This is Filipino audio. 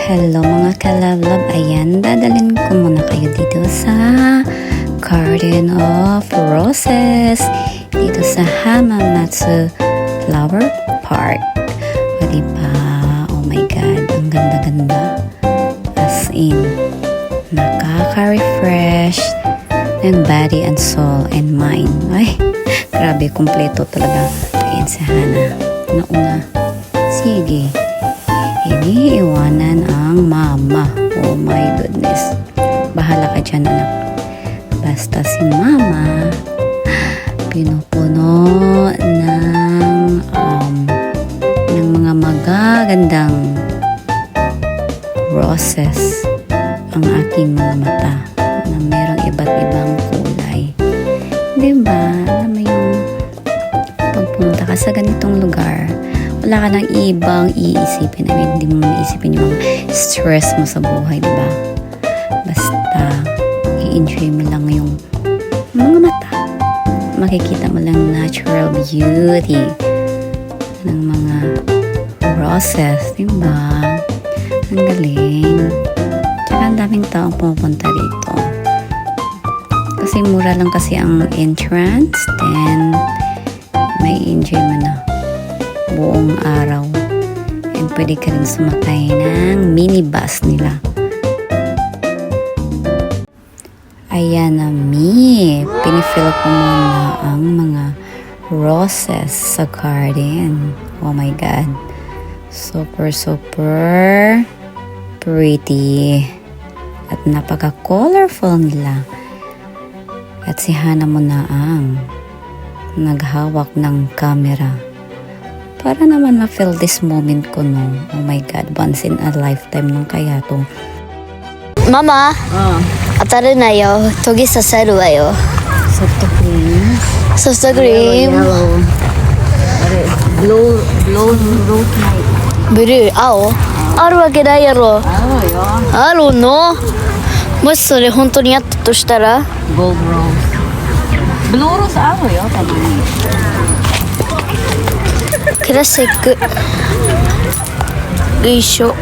Hello mga ka-love-love, ayan, dadalhin ko muna kayo dito sa Garden of Roses dito sa Hamamatsu Flower Park. O diba, oh my god, ang ganda-ganda, as in nakaka-refresh ng body and soul and mind. Ay, grabe, kumpleto talaga. Ayan si Hana nauna. Sige, iniiwanan ang mama. Oh my goodness. Bahala ka dyan, anak. Basta si mama pinupuno ng mga magagandang roses ang aking mga mata na merong iba't ibang kulay. Diba? Alam mo yung pagpunta ka sa ganitong lugar, wala ka nang ibang iisipin. I mean, hindi mo iisipin yung stress mo sa buhay, diba? Basta, i-enjoy mo lang yung mga mata. Makikita mo lang natural beauty ng mga roses, diba? Ang galing. Tsaka ang daming taong pumupunta dito. Kasi mura lang kasi ang entrance, then may enjoy mo na buong araw. And pwede ka rin sumakay ng minibus nila. Ayan na pinifil ko muna ang mga roses sa garden. Oh my god. Super pretty. At napaka-colorful nila. At si Hana muna ang naghawak ng camera. Para naman ma-feel this moment ko, no? Oh my god, once in a lifetime nung kaya to. Mama, 当たるなよ。研ぎさせるわよ。 Soft cream. ソフトクリーム、 Blue rose light. ブルー、青、あるわけないやろ。あるの？もしそれ本当にあったとしたら Gold rose. Blue rose ako yun. クラシック。よいしょ。